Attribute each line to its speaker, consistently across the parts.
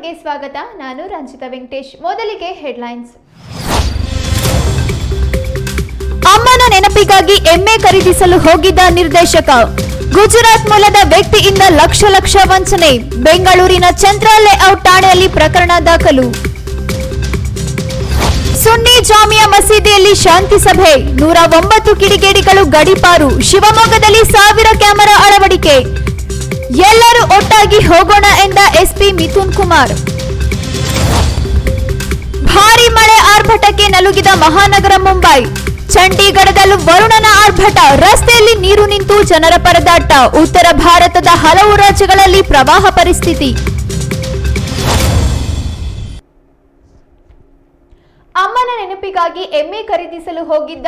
Speaker 1: ನ್ಯೂಸ್ಗೆ ಸ್ವಾಗತ. ನಾನು ರಂಜಿತಾ ವೆಂಕಟೇಶ್. ಮೊದಲಿಗೆ ಹೆಡ್ಲೈನ್ಸ್.
Speaker 2: ಅಮ್ಮನ ನೆನಪಿಗಾಗಿ ಎಮ್ಮೆ ಖರೀದಿಸಲು ಹೋಗಿದ್ದ ನಿರ್ದೇಶಕ. ಗುಜರಾತ್ ಮೂಲದ ವ್ಯಕ್ತಿಯಿಂದ ಲಕ್ಷ ವಂಚನೆ. ಬೆಂಗಳೂರಿನ ಚಂದ್ರ ಲೇಔಟ್ ಠಾಣೆಯಲ್ಲಿ ಪ್ರಕರಣ ದಾಖಲು. ಸುನ್ನಿ ಜಾಮಿಯಾ ಮಸೀದಿಯಲ್ಲಿ ಶಾಂತಿ ಸಭೆ. 109 ಕಿಡಿಗೇಡಿಗಳು ಗಡೀಪಾರು. ಶಿವಮೊಗ್ಗದಲ್ಲಿ 1000 ಕ್ಯಾಮೆರಾ ಅಳವಡಿಕೆ. ಎಲ್ಲರೂ ಒಟ್ಟಾಗಿ ಹೋಗೋಣ ಎಂದ ಎಸ್ಪಿ ಮಿಥುನ್ ಕುಮಾರ್. ಭಾರೀ ಮಳೆ ಆರ್ಭಟಕ್ಕೆ ನಲುಗಿದ ಮಹಾನಗರ ಮುಂಬೈ. ಚಂಡೀಗಢದಲ್ಲೂ ವರುಣನ ಆರ್ಭಟ. ರಸ್ತೆಯಲ್ಲಿ ನೀರು ನಿಂತು ಜನರ ಪರದಾಟ. ಉತ್ತರ ಭಾರತದ ಹಲವು ರಾಜ್ಯಗಳಲ್ಲಿ ಪ್ರವಾಹ ಪರಿಸ್ಥಿತಿ.
Speaker 1: ಅಮ್ಮನ ನೆನಪಿಗಾಗಿ ಎಮ್ಮೆ ಖರೀದಿಸಲು ಹೋಗಿದ್ದ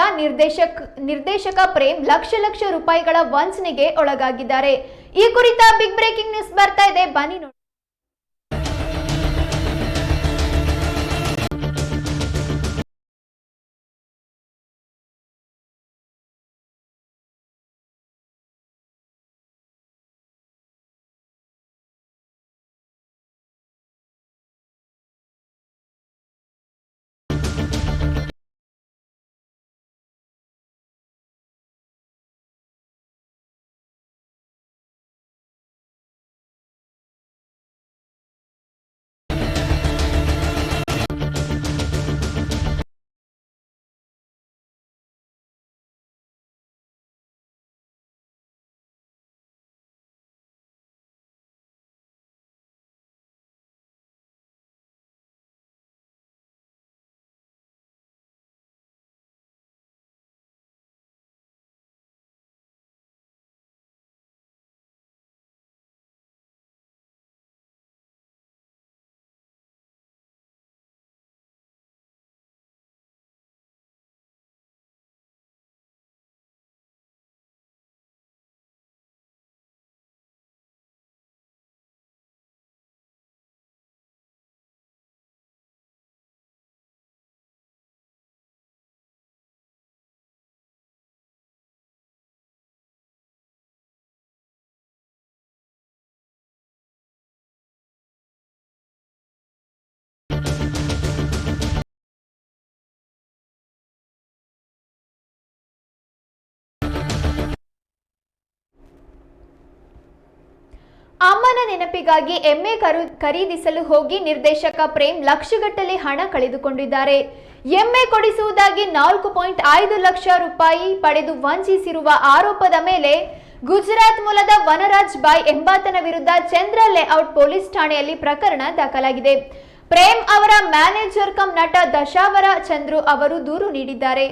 Speaker 1: ನಿರ್ದೇಶಕ ಪ್ರೇಮ್ ಲಕ್ಷ ರೂಪಾಯಿಗಳ ವಂಚನೆಗೆ ಒಳಗಾಗಿದ್ದಾರೆ. ಈ ಕುರಿತ ಬಿಗ್ ಬ್ರೇಕಿಂಗ್ ನ್ಯೂಸ್ ಬರ್ತಾ ಇದೆ, ಬನ್ನಿ ನೋಡಿ. ಅಮ್ಮನ ನೆನಪಿಗಾಗಿ ಎಮ್ಮೆ ಖರೀದಿಸಲು ಹೋಗಿ ನಿರ್ದೇಶಕ ಪ್ರೇಮ್ ಲಕ್ಷಗಟ್ಟಲೆ ಹಣ ಕಳೆದುಕೊಂಡಿದ್ದಾರೆ. ಎಮ್ಮೆ ಕೊಡಿಸುವುದಾಗಿ 4.5 ಲಕ್ಷ ರೂಪಾಯಿ ಪಡೆದು ವಂಚಿಸಿರುವ ಆರೋಪದ ಮೇಲೆ ಗುಜರಾತ್ ಮೂಲದ ವನರಾಜ್ ಬಾಯ್ ಎಂಬಾತನ ವಿರುದ್ಧ ಚಂದ್ರ ಲೇಔಟ್ ಪೊಲೀಸ್ ಠಾಣೆಯಲ್ಲಿ ಪ್ರಕರಣ ದಾಖಲಾಗಿದೆ. ಪ್ರೇಮ್ ಅವರ ಮ್ಯಾನೇಜರ್ ಕಮ್ ನಟ ದಶಾವರ ಚಂದ್ರು ಅವರು ದೂರು ನೀಡಿದ್ದಾರೆ.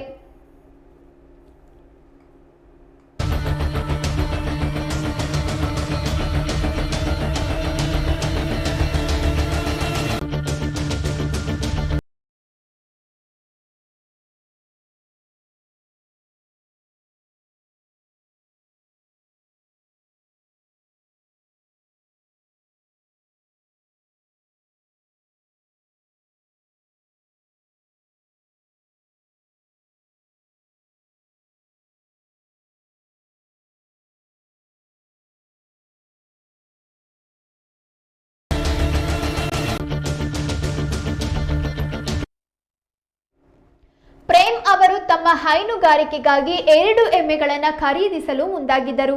Speaker 1: ಪ್ರೇಮ್ ಅವರು ತಮ್ಮ ಹೈನುಗಾರಿಕೆಗಾಗಿ 2 ಎಮ್ಮೆಗಳನ್ನು ಖರೀದಿಸಲು ಮುಂದಾಗಿದ್ದರು.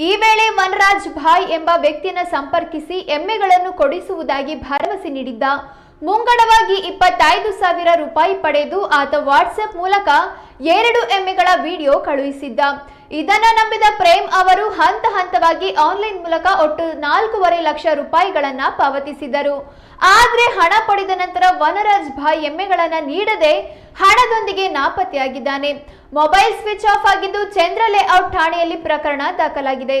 Speaker 1: ಈ ವೇಳೆ ವನರಾಜ್ ಭಾಯ್ ಎಂಬ ವ್ಯಕ್ತಿಯನ್ನು ಸಂಪರ್ಕಿಸಿ ಎಮ್ಮೆಗಳನ್ನು ಕೊಡಿಸುವುದಾಗಿ ಭರವಸೆ ನೀಡಿದ್ದ. ಮುಂಗಡವಾಗಿ 25,000 ರೂಪಾಯಿ ಪಡೆದು ಆತ ವಾಟ್ಸ್ಆಪ್ ಮೂಲಕ 2 ಎಮ್ಮೆಗಳ ವಿಡಿಯೋ ಕಳುಹಿಸಿದ್ದ. ಇದನ್ನ ನಂಬಿದ ಪ್ರೇಮ್ ಅವರು ಹಂತವಾಗಿ ಆನ್ಲೈನ್ ಮೂಲಕ ಒಟ್ಟು 4.5 ಲಕ್ಷ ರೂಪಾಯಿಗಳನ್ನ ಪಾವತಿಸಿದರು. ಆದ್ರೆ ಹಣ ಪಡೆದ ನಂತರ ವನರಾಜ್ ಭಾಯ್ ಎಮ್ಮೆಗಳನ್ನ ನೀಡದೆ ಹಣದೊಂದಿಗೆ ನಾಪತ್ತೆಯಾಗಿದ್ದಾನೆ. ಮೊಬೈಲ್ ಸ್ವಿಚ್ ಆಫ್ ಆಗಿದ್ದು ಚಂದ್ರ ಲೇಔಟ್ ಠಾಣೆಯಲ್ಲಿ ಪ್ರಕರಣ ದಾಖಲಾಗಿದೆ.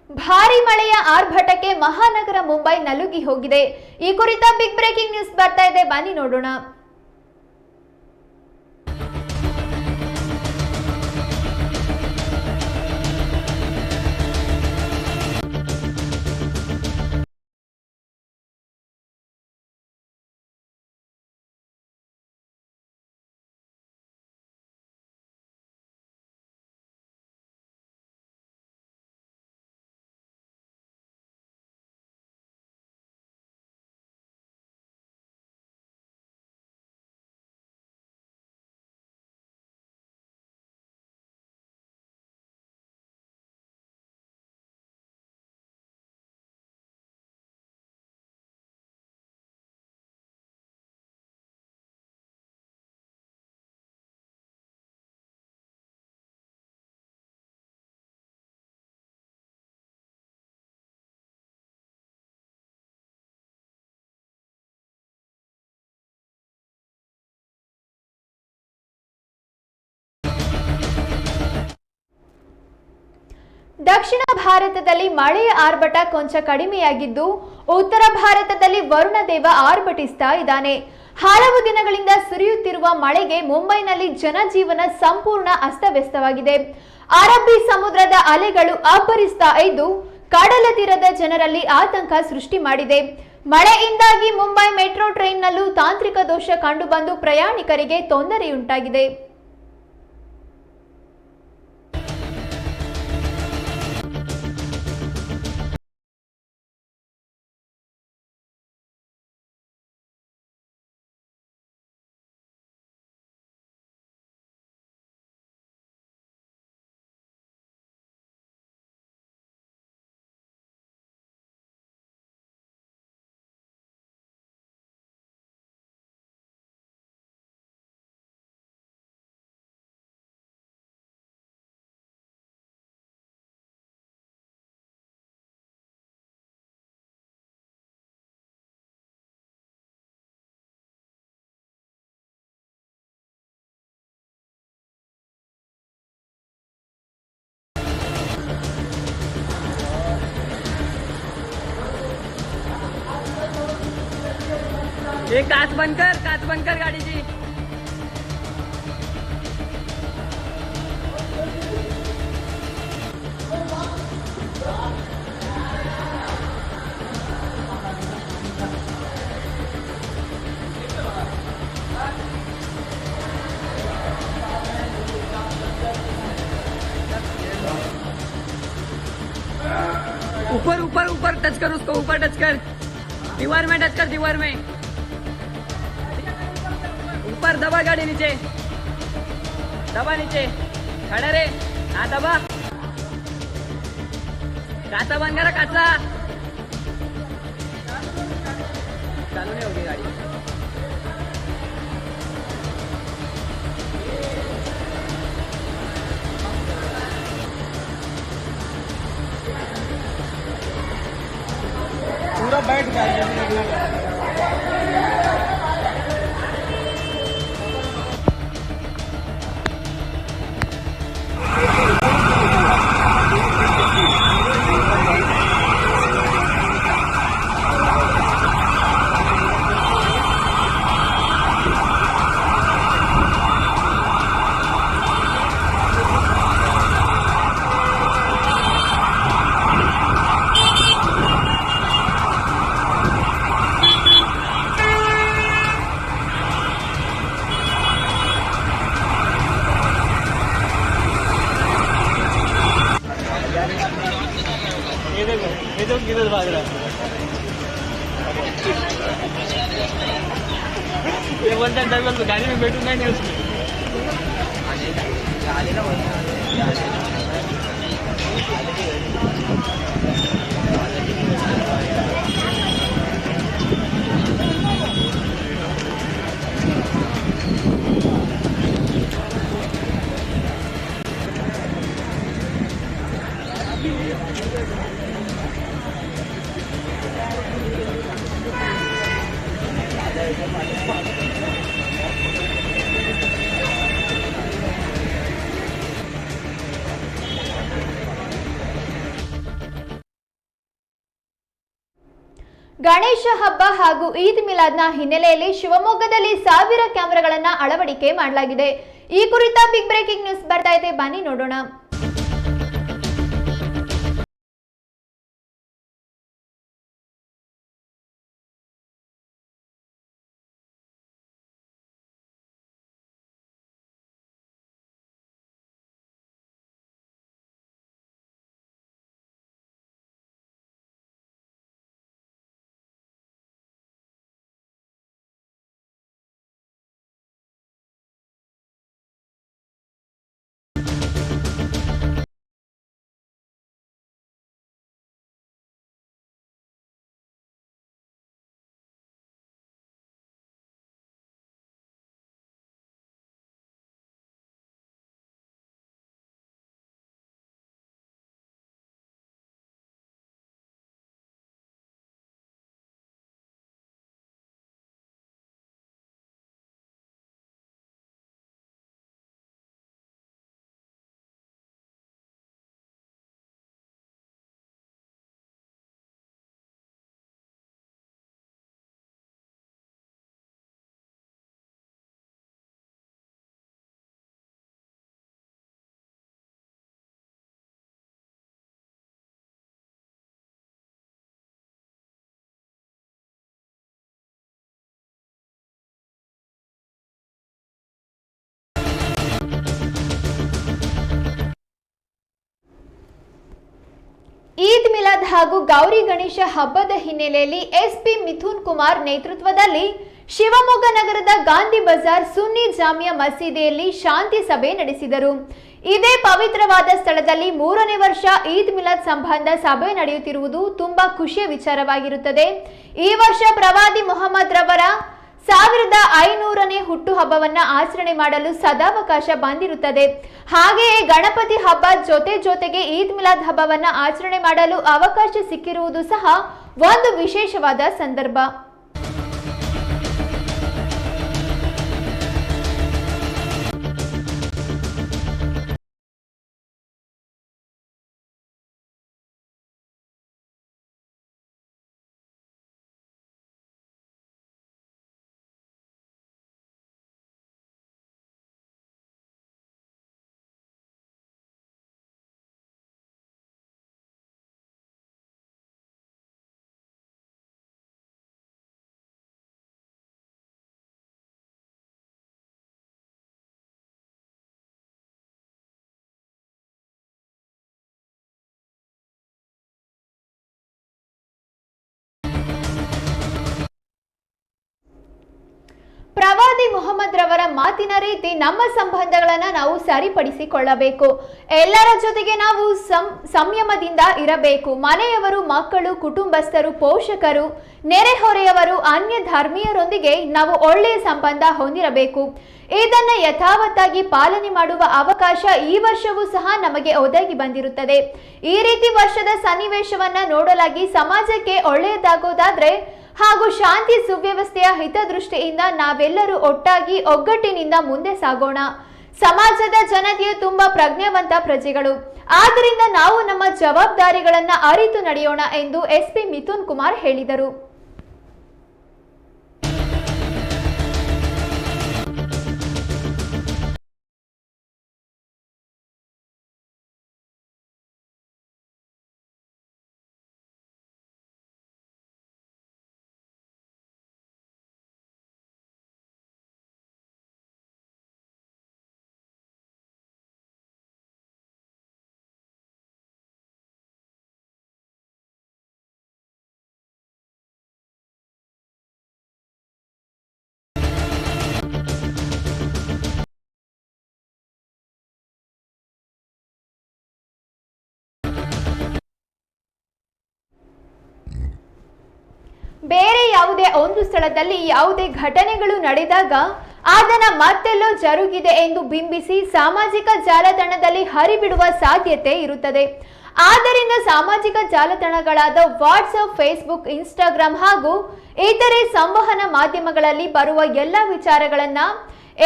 Speaker 1: ಭಾರಿ ಮಳೆಯ ಆರ್ಭಟಕ್ಕೆ ಮಹಾನಗರ ಮುಂಬೈ ನಲುಗಿ ಹೋಗಿದೆ. ಈ ಕುರಿತ ಬಿಗ್ ಬ್ರೇಕಿಂಗ್ ನ್ಯೂಸ್ ಬರ್ತಾ ಇದೆ, ಬನ್ನಿ ನೋಡೋಣ. ದಕ್ಷಿಣ ಭಾರತದಲ್ಲಿ ಮಳೆಯ ಆರ್ಭಟ ಕೊಂಚ ಕಡಿಮೆಯಾಗಿದ್ದು, ಉತ್ತರ ಭಾರತದಲ್ಲಿ ವರುಣ ದೇವ ಆರ್ಭಟಿಸ್ತಾ ಇದ್ದಾನೆ. ಹಲವು ದಿನಗಳಿಂದ ಸುರಿಯುತ್ತಿರುವ ಮಳೆಗೆ ಮುಂಬೈನಲ್ಲಿ ಜನಜೀವನ ಸಂಪೂರ್ಣ ಅಸ್ತವ್ಯಸ್ತವಾಗಿದೆ. ಅರಬ್ಬಿ ಸಮುದ್ರದ ಅಲೆಗಳು ಅಬ್ಬರಿಸ್ತಾ ಇದ್ದು ಕಡಲ ತೀರದ ಜನರಲ್ಲಿ ಆತಂಕ ಸೃಷ್ಟಿ ಮಾಡಿದೆ. ಮಳೆಯಿಂದಾಗಿ ಮುಂಬೈ ಮೆಟ್ರೋ ಟ್ರೈನ್ನಲ್ಲೂ ತಾಂತ್ರಿಕ ದೋಷ ಕಂಡುಬಂದು ಪ್ರಯಾಣಿಕರಿಗೆ ತೊಂದರೆಯುಂಟಾಗಿದೆ.
Speaker 3: ये काच बंद कर गाडीची. ऊपर टच कर उसको, ऊपर टच कर, दीवार में टच कर, दीवार में ऊपर दबा, गाड़ी नीचे दबा, नीचे खड़ा रे. हाँ दबा, काचा बंद करा, काचा चालू नहीं होगी गाड़ी. पूरा बैठ गया. किधर भाग रहा है ये बोलता है ड्राइवर तो गाड़ी में बैठूंगा नहीं उसमें.
Speaker 1: ಗಣೇಶ ಹಬ್ಬ ಹಾಗೂ ಈದ್ ಮಿಲಾದ್ನ ಹಿನ್ನೆಲೆಯಲ್ಲಿ ಶಿವಮೊಗ್ಗದಲ್ಲಿ 1000 ಕ್ಯಾಮೆರಾಗಳನ್ನು ಅಳವಡಿಕೆ ಮಾಡಲಾಗಿದೆ. ಈ ಕುರಿತ ಬಿಗ್ ಬ್ರೇಕಿಂಗ್ ನ್ಯೂಸ್ ಬರ್ತಾ ಇದೆ, ಬನ್ನಿ ನೋಡೋಣ. ಈದ್ ಮಿಲಾದ್ ಹಾಗೂ ಗೌರಿ ಗಣೇಶ ಹಬ್ಬದ ಹಿನ್ನೆಲೆಯಲ್ಲಿ ಎಸ್ಪಿ ಮಿಥುನ್ ಕುಮಾರ್ ನೇತೃತ್ವದಲ್ಲಿ ಶಿವಮೊಗ್ಗ ನಗರದ ಗಾಂಧಿ ಬಜಾರ್ ಸುನ್ನಿ ಜಾಮಿಯಾ ಮಸೀದಿಯಲ್ಲಿ ಶಾಂತಿ ಸಭೆ ನಡೆಸಿದರು. ಇದೇ ಪವಿತ್ರವಾದ ಸ್ಥಳದಲ್ಲಿ 3ನೇ ವರ್ಷ ಈದ್ ಮಿಲಾದ್ ಸಂಬಂಧ ಸಭೆ ನಡೆಯುತ್ತಿರುವುದು ತುಂಬಾ ಖುಷಿಯ ವಿಚಾರವಾಗಿರುತ್ತದೆ. ಈ ವರ್ಷ ಪ್ರವಾದಿ ಮೊಹಮ್ಮದ್ ರವರ 1500ನೇ ಹುಟ್ಟುಹಬ್ಬವನ್ನ ಆಚರಣೆ ಮಾಡಲು ಸದಾವಕಾಶ ಬಂದಿರುತ್ತದೆ. ಹಾಗೆಯೇ ಗಣಪತಿ ಹಬ್ಬ ಜೊತೆಗೆ ಈದ್ ಮಿಲಾದ್ ಹಬ್ಬವನ್ನ ಆಚರಣೆ ಮಾಡಲು ಅವಕಾಶ ಸಿಕ್ಕಿರುವುದು ಸಹ ಒಂದು ವಿಶೇಷವಾದ ಸಂದರ್ಭ. ಪ್ರವಾದಿ ಮೊಹಮ್ಮದ್ ರವರ ಮಾತಿನ ರೀತಿ ನಮ್ಮ ಸಂಬಂಧಗಳನ್ನು ನಾವು ಸರಿಪಡಿಸಿಕೊಳ್ಳಬೇಕು. ಎಲ್ಲರ ಜೊತೆಗೆ ನಾವು ಸಂಯಮದಿಂದ ಇರಬೇಕು. ಮನೆಯವರು, ಮಕ್ಕಳು, ಕುಟುಂಬಸ್ಥರು, ಪೋಷಕರು, ನೆರೆಹೊರೆಯವರು, ಅನ್ಯ ಧರ್ಮೀಯರೊಂದಿಗೆ ನಾವು ಒಳ್ಳೆಯ ಸಂಬಂಧ ಹೊಂದಿರಬೇಕು. ಇದನ್ನ ಯಥಾವತ್ತಾಗಿ ಪಾಲನೆ ಮಾಡುವ ಅವಕಾಶ ಈ ವರ್ಷವೂ ಸಹ ನಮಗೆ ಒದಗಿ ಬಂದಿರುತ್ತದೆ. ಈ ರೀತಿ ವರ್ಷದ ಸನ್ನಿವೇಶವನ್ನ ನೋಡಲಾಗಿ ಸಮಾಜಕ್ಕೆ ಒಳ್ಳೆಯದಾಗೋದಾದ್ರೆ ಹಾಗೂ ಶಾಂತಿ ಸುವ್ಯವಸ್ಥೆಯ ಹಿತದೃಷ್ಟಿಯಿಂದ ನಾವೆಲ್ಲರೂ ಒಟ್ಟಾಗಿ ಒಗ್ಗಟ್ಟಿನಿಂದ ಮುಂದೆ ಸಾಗೋಣ. ಸಮಾಜದ ಜನತೆಯು ತುಂಬಾ ಪ್ರಜ್ಞಾವಂತ ಪ್ರಜೆಗಳು, ಆದ್ದರಿಂದ ನಾವು ನಮ್ಮ ಜವಾಬ್ದಾರಿಗಳನ್ನ ಅರಿತು ನಡೆಯೋಣ ಎಂದು ಎಸ್ಪಿ ಮಿಥುನ್ ಕುಮಾರ್ ಹೇಳಿದರು. ಬೇರೆ ಯಾವುದೇ ಒಂದು ಸ್ಥಳದಲ್ಲಿ ಯಾವುದೇ ಘಟನೆಗಳು ನಡೆದಾಗ ಅದನ್ನ ಮತ್ತೆಲ್ಲೋ ಜರುಗಿದೆ ಎಂದು ಬಿಂಬಿಸಿ ಸಾಮಾಜಿಕ ಜಾಲತಾಣದಲ್ಲಿ ಹರಿಬಿಡುವ ಸಾಧ್ಯತೆ ಇರುತ್ತದೆ. ಆದ್ದರಿಂದ ಸಾಮಾಜಿಕ ಜಾಲತಾಣಗಳಾದ ವಾಟ್ಸ್ಆಪ್, ಫೇಸ್ಬುಕ್, ಇನ್ಸ್ಟಾಗ್ರಾಮ್ ಹಾಗೂ ಇತರೆ ಸಂವಹನ ಮಾಧ್ಯಮಗಳಲ್ಲಿ ಬರುವ ಎಲ್ಲ ವಿಚಾರಗಳನ್ನ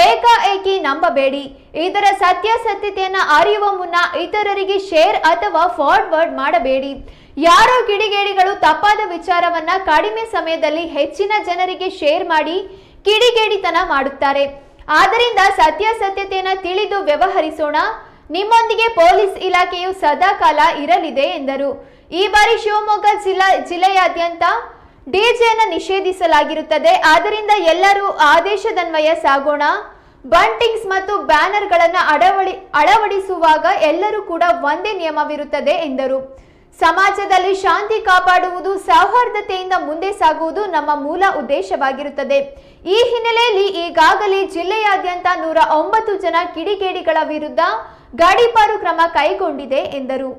Speaker 1: ಏಕಾಏಕಿ ನಂಬಬೇಡಿ. ಇದರ ಸತ್ಯಾಸತ್ಯತೆಯನ್ನು ಅರಿಯುವ ಮುನ್ನ ಇತರರಿಗೆ ಶೇರ್ ಅಥವಾ ಫಾರ್ವರ್ಡ್ ಮಾಡಬೇಡಿ. ಯಾರೋ ಕಿಡಿಗೇಡಿಗಳು ತಪ್ಪಾದ ವಿಚಾರವನ್ನ ಕಡಿಮೆ ಸಮಯದಲ್ಲಿ ಹೆಚ್ಚಿನ ಜನರಿಗೆ ಶೇರ್ ಮಾಡಿ ಕಿಡಿಗೇಡಿತನ ಮಾಡುತ್ತಾರೆ. ಆದ್ದರಿಂದ ಸತ್ಯಾಸತ್ಯತೆಯನ್ನು ತಿಳಿದು ವ್ಯವಹರಿಸೋಣ. ನಿಮ್ಮೊಂದಿಗೆ ಪೊಲೀಸ್ ಇಲಾಖೆಯು ಸದಾಕಾಲ ಇರಲಿದೆ ಎಂದರು. ಈ ಬಾರಿ ಶಿವಮೊಗ್ಗ ಜಿಲ್ಲೆಯಾದ್ಯಂತ ಡಿಜೆಯನ್ನು ನಿಷೇಧಿಸಲಾಗಿರುತ್ತದೆ. ಆದ್ದರಿಂದ ಎಲ್ಲರೂ ಆದೇಶದನ್ವಯ ಸಾಗೋಣ. ಬಂಟಿಂಗ್ಸ್ ಮತ್ತು ಬ್ಯಾನರ್ಗಳನ್ನು ಅಳವಡಿಸುವಾಗ ಎಲ್ಲರೂ ಕೂಡ ಒಂದೇ ನಿಯಮವಿರುತ್ತದೆ ಎಂದರು. ಸಮಾಜದಲ್ಲಿ ಶಾಂತಿ ಕಾಪಾಡುವುದು, ಸೌಹಾರ್ದತೆಯಿಂದ ಮುಂದೆ ಸಾಗುವುದು ನಮ್ಮ ಮೂಲ ಉದ್ದೇಶವಾಗಿರುತ್ತದೆ. ಈ ಹಿನ್ನೆಲೆಯಲ್ಲಿ ಈಗಾಗಲೇ ಜಿಲ್ಲೆಯಾದ್ಯಂತ 109 ಜನ ಕಿಡಿಗೇಡಿಗಳ ವಿರುದ್ಧ ಗಡೀಪಾರು ಕ್ರಮ ಕೈಗೊಂಡಿದೆ ಎಂದರು.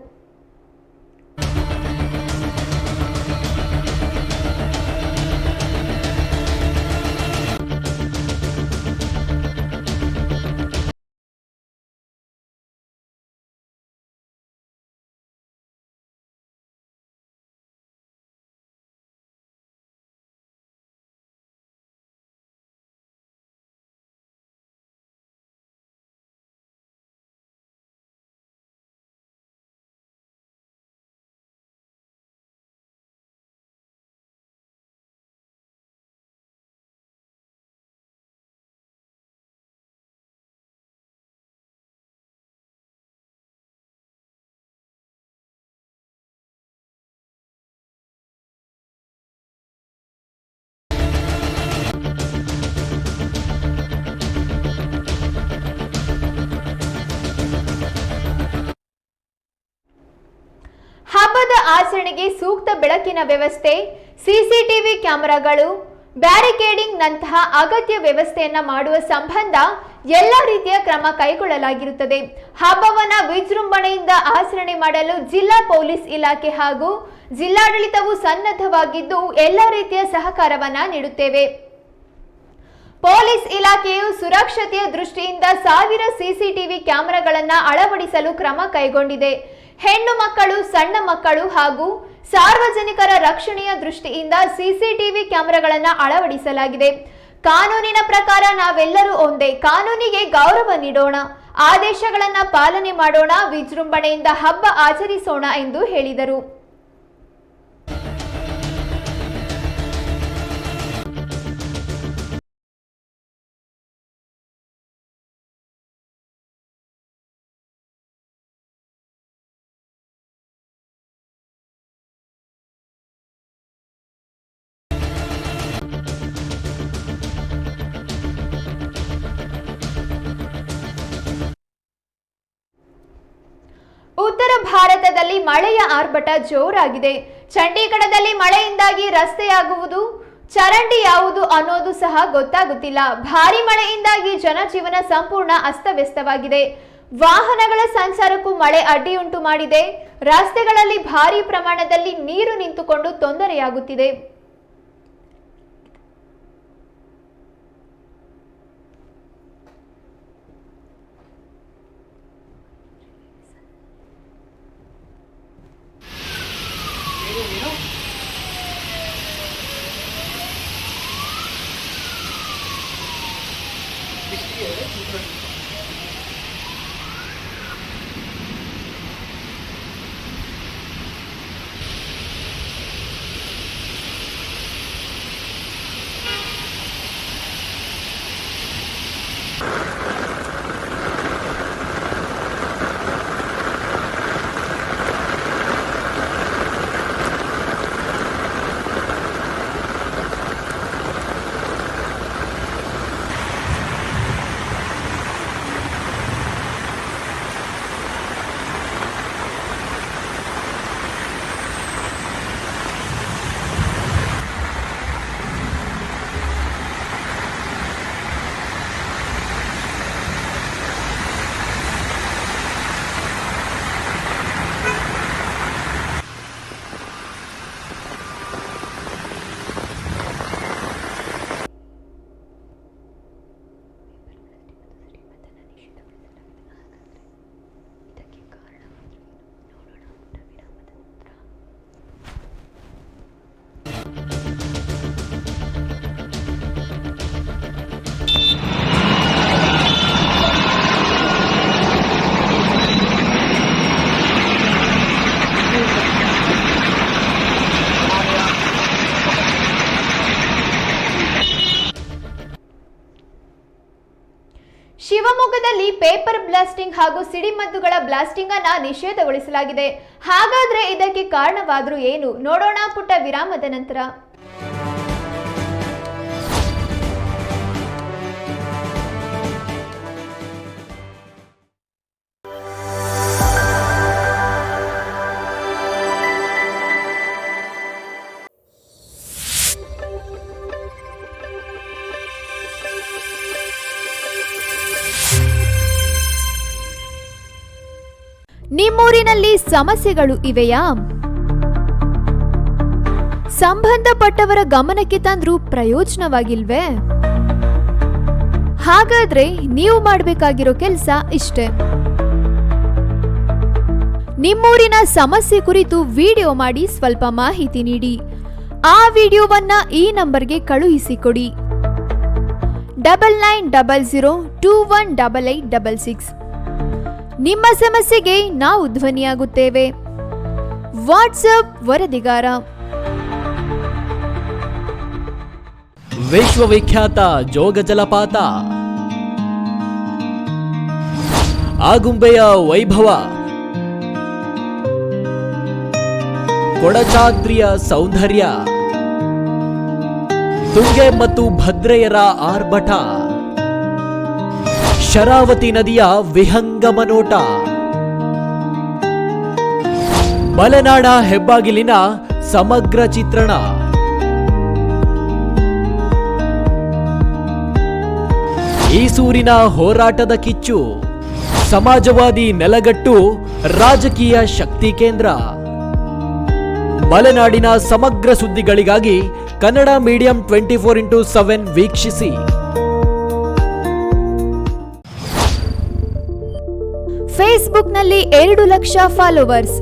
Speaker 1: ಹಬ್ಬದ ಆಚರಣೆಗೆ ಸೂಕ್ತ ಬೆಳಕಿನ ವ್ಯವಸ್ಥೆ, ಸಿಸಿಟಿವಿ ಕ್ಯಾಮೆರಾಗಳು, ಬ್ಯಾರಿಕೇಡಿಂಗ್ ನಂತಹ ಅಗತ್ಯ ವ್ಯವಸ್ಥೆಯನ್ನ ಮಾಡುವ ಸಂಬಂಧ ಎಲ್ಲ ರೀತಿಯ ಕ್ರಮ ಕೈಗೊಳ್ಳಲಾಗಿರುತ್ತದೆ. ಹಬ್ಬವನ್ನ ವಿಜೃಂಭಣೆಯಿಂದ ಆಚರಣೆ ಮಾಡಲು ಜಿಲ್ಲಾ ಪೊಲೀಸ್ ಇಲಾಖೆ ಹಾಗೂ ಜಿಲ್ಲಾಡಳಿತವು ಸನ್ನದ್ಧವಾಗಿದ್ದು ಎಲ್ಲ ರೀತಿಯ ಸಹಕಾರವನ್ನ ನೀಡುತ್ತೇವೆ. ಪೊಲೀಸ್ ಇಲಾಖೆಯು ಸುರಕ್ಷತೆಯ ದೃಷ್ಟಿಯಿಂದ 1000 ಸಿಸಿಟಿವಿ ಕ್ಯಾಮೆರಾಗಳನ್ನು ಅಳವಡಿಸಲು ಕ್ರಮ ಕೈಗೊಂಡಿದೆ. ಹೆಣ್ಣು ಮಕ್ಕಳು, ಸಣ್ಣ ಮಕ್ಕಳು ಹಾಗೂ ಸಾರ್ವಜನಿಕರ ರಕ್ಷಣೆಯ ದೃಷ್ಟಿಯಿಂದ ಸಿಸಿಟಿವಿ ಕ್ಯಾಮೆರಾಗಳನ್ನು ಅಳವಡಿಸಲಾಗಿದೆ. ಕಾನೂನಿನ ಪ್ರಕಾರ ನಾವೆಲ್ಲರೂ ಒಂದೇ. ಕಾನೂನಿಗೆ ಗೌರವ ನೀಡೋಣ, ಆದೇಶಗಳನ್ನು ಪಾಲನೆ ಮಾಡೋಣ, ವಿಜೃಂಭಣೆಯಿಂದ ಹಬ್ಬ ಆಚರಿಸೋಣ ಎಂದು ಹೇಳಿದರು. ಉತ್ತರ ಭಾರತದಲ್ಲಿ ಮಳೆಯ ಆರ್ಭಟ ಜೋರಾಗಿದೆ. ಚಂಡೀಗಢದಲ್ಲಿ ಮಳೆಯಿಂದಾಗಿ ರಸ್ತೆಯಾಗುವುದು, ಚರಂಡಿ ಯಾವುದು ಅನ್ನೋದು ಸಹ ಗೊತ್ತಾಗುತ್ತಿಲ್ಲ. ಭಾರಿ ಮಳೆಯಿಂದಾಗಿ ಜನಜೀವನ ಸಂಪೂರ್ಣ ಅಸ್ತವ್ಯಸ್ತವಾಗಿದೆ. ವಾಹನಗಳ ಸಂಚಾರಕ್ಕೂ ಮಳೆ ಅಡ್ಡಿಯುಂಟು ಮಾಡಿದೆ. ರಸ್ತೆಗಳಲ್ಲಿ ಭಾರಿ ಪ್ರಮಾಣದಲ್ಲಿ ನೀರು ನಿಂತುಕೊಂಡು ತೊಂದರೆಯಾಗುತ್ತಿದೆ. ಶಿವಮೊಗ್ಗದಲ್ಲಿ ಪೇಪರ್ ಬ್ಲಾಸ್ಟಿಂಗ್ ಹಾಗೂ ಸಿಡಿಮದ್ದುಗಳ ಬ್ಲಾಸ್ಟಿಂಗ್ ಅನ್ನ ನಿಷೇಧಗೊಳಿಸಲಾಗಿದೆ. ಹಾಗಾದ್ರೆ ಇದಕ್ಕೆ ಕಾರಣವಾದ್ರೂ ಏನು? ನೋಡೋಣ ಪುಟ್ಟ ವಿರಾಮದ ನಂತರ.
Speaker 2: ನಿಮ್ಮೂರಿನಲ್ಲಿ ಸಮಸ್ಯೆಗಳು ಇವೆಯಾ? ಸಂಬಂಧಪಟ್ಟವರ ಗಮನಕ್ಕೆ ತಂದ್ರೂ ಪ್ರಯೋಜನವಾಗಿಲ್ವೇ? ಹಾಗಾದ್ರೆ ನೀವು ಮಾಡಬೇಕಾಗಿರೋ ಕೆಲಸ ಇಷ್ಟೇ. ನಿಮ್ಮೂರಿನ ಸಮಸ್ಯೆ ಕುರಿತು ವಿಡಿಯೋ ಮಾಡಿ ಸ್ವಲ್ಪ ಮಾಹಿತಿ ನೀಡಿ. ಆ ವಿಡಿಯೋವನ್ನ ಈ ನಂಬರ್ಗೆ ಕಳುಹಿಸಿಕೊಡಿ. 9900218866. ನಿಮ್ಮ ಸಮಸ್ಯೆಗೆ ನಾವು ಧ್ವನಿಯಾಗುತ್ತೇವೆ. ವಾಟ್ಸ್ಆಪ್ ವರದಿಗಾರ.
Speaker 4: ವಿಶ್ವವಿಖ್ಯಾತ ಜೋಗ ಜಲಪಾತ, ಆಗುಂಬೆಯ ವೈಭವ, ಕೊಡಚಾದ್ರಿಯ ಸೌಂದರ್ಯ, ತುಂಗೆ ಮತ್ತು ಭದ್ರೆಯರ ಆರ್ಭಟ, ಶರಾವತಿ ನದಿಯ ವಿಹಂಗಮ ನೋಟ, ಮಲೆನಾಡ ಹೆಬ್ಬಾಗಿಲಿನ ಸಮಗ್ರ ಚಿತ್ರಣ, ಈಸೂರಿನ ಹೋರಾಟದ ಕಿಚ್ಚು, ಸಮಾಜವಾದಿ ನೆಲಗಟ್ಟು ರಾಜಕೀಯ ಶಕ್ತಿ ಕೇಂದ್ರ. ಮಲೆನಾಡಿನ ಸಮಗ್ರ ಸುದ್ದಿಗಳಿಗಾಗಿ ಕನ್ನಡ ಮೀಡಿಯಂ 24x7 ವೀಕ್ಷಿಸಿ.
Speaker 2: ಫೇಸ್ಬುಕ್ನಲ್ಲಿ 2 ಲಕ್ಷ ಫಾಲೋವರ್ಸ್,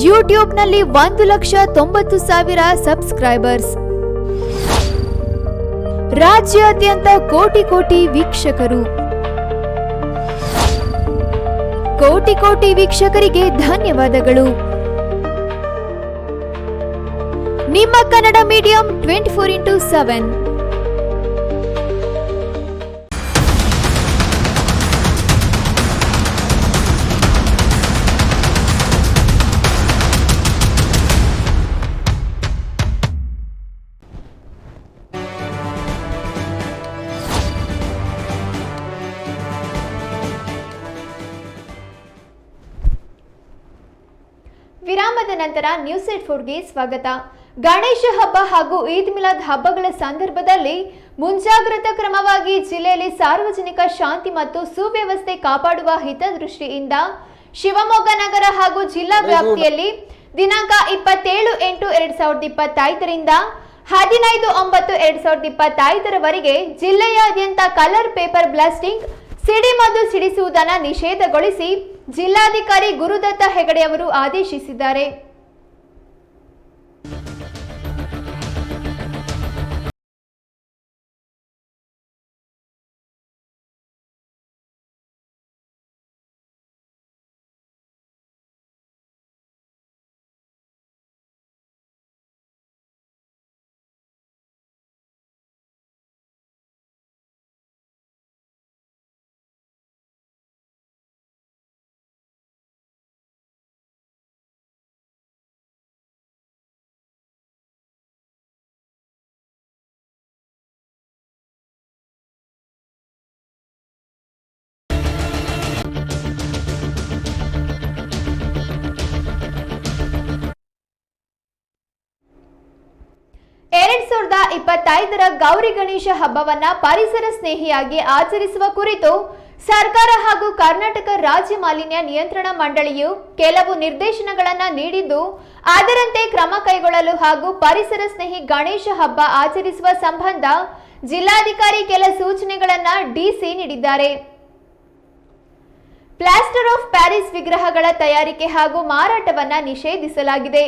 Speaker 2: ಯೂಟ್ಯೂಬ್ನಲ್ಲಿ 1,90,000 ಸಬ್ಸ್ಕ್ರೈಬರ್ಸ್, ರಾಜ್ಯಾದ್ಯಂತ ಕೋಟಿ ಕೋಟಿ ವೀಕ್ಷಕರು. ಕೋಟಿ ಕೋಟಿ ವೀಕ್ಷಕರಿಗೆ ಧನ್ಯವಾದಗಳು. ನಿಮ್ಮ ಕನ್ನಡ ಮೀಡಿಯಂ 24x7.
Speaker 1: ವಿರಾಮದ ನಂತರ ನ್ಯೂಸ್ 84ಗೆ ಸ್ವಾಗತ. ಗಣೇಶ ಹಬ್ಬ ಹಾಗೂ ಈದ್ ಮಿಲಾದ್ ಹಬ್ಬಗಳ ಸಂದರ್ಭದಲ್ಲಿ ಮುಂಜಾಗ್ರತಾ ಕ್ರಮವಾಗಿ ಜಿಲ್ಲೆಯಲ್ಲಿ ಸಾರ್ವಜನಿಕ ಶಾಂತಿ ಮತ್ತು ಸುವ್ಯವಸ್ಥೆ ಕಾಪಾಡುವ ಹಿತದೃಷ್ಟಿಯಿಂದ ಶಿವಮೊಗ್ಗ ನಗರ ಹಾಗೂ ಜಿಲ್ಲಾ ವ್ಯಾಪ್ತಿಯಲ್ಲಿ ದಿನಾಂಕ 27/8/2025ರಿಂದ 15/9/2025ರವರೆಗೆ ಜಿಲ್ಲೆಯಾದ್ಯಂತ ಕಲರ್ ಪೇಪರ್ ಬ್ಲಾಸ್ಟಿಂಗ್, ಸಿಡಿಮದ್ದು ಸಿಡಿಸುವುದನ್ನು ನಿಷೇಧಗೊಳಿಸಿ ಜಿಲ್ಲಾಧಿಕಾರಿ ಗುರುದತ್ತ ಹೆಗಡೆ ಅವರು ಆದೇಶಿಸಿದ್ದಾರೆ. ಗೌರಿ ಗಣೇಶ ಹಬ್ಬವನ್ನ ಪರಿಸರ ಸ್ನೇಹಿಯಾಗಿ ಆಚರಿಸುವ ಕುರಿತು ಸರ್ಕಾರ ಹಾಗೂ ಕರ್ನಾಟಕ ರಾಜ್ಯ ಮಾಲಿನ್ಯ ನಿಯಂತ್ರಣ ಮಂಡಳಿಯು ಕೆಲವು ನಿರ್ದೇಶನಗಳನ್ನು ನೀಡಿದ್ದು, ಅದರಂತೆ ಕ್ರಮ ಕೈಗೊಳ್ಳಲು ಹಾಗೂ ಪರಿಸರ ಸ್ನೇಹಿ ಗಣೇಶ ಹಬ್ಬ ಆಚರಿಸುವ ಸಂಬಂಧ ಜಿಲ್ಲಾಧಿಕಾರಿ ಕೆಲ ಸೂಚನೆಗಳನ್ನು ಡಿಸಿ ನೀಡಿದ್ದಾರೆ. ಪ್ಲಾಸ್ಟರ್ ಆಫ್ ಪ್ಯಾರಿಸ್ ವಿಗ್ರಹಗಳ ತಯಾರಿಕೆ ಹಾಗೂ ಮಾರಾಟವನ್ನ ನಿಷೇಧಿಸಲಾಗಿದೆ.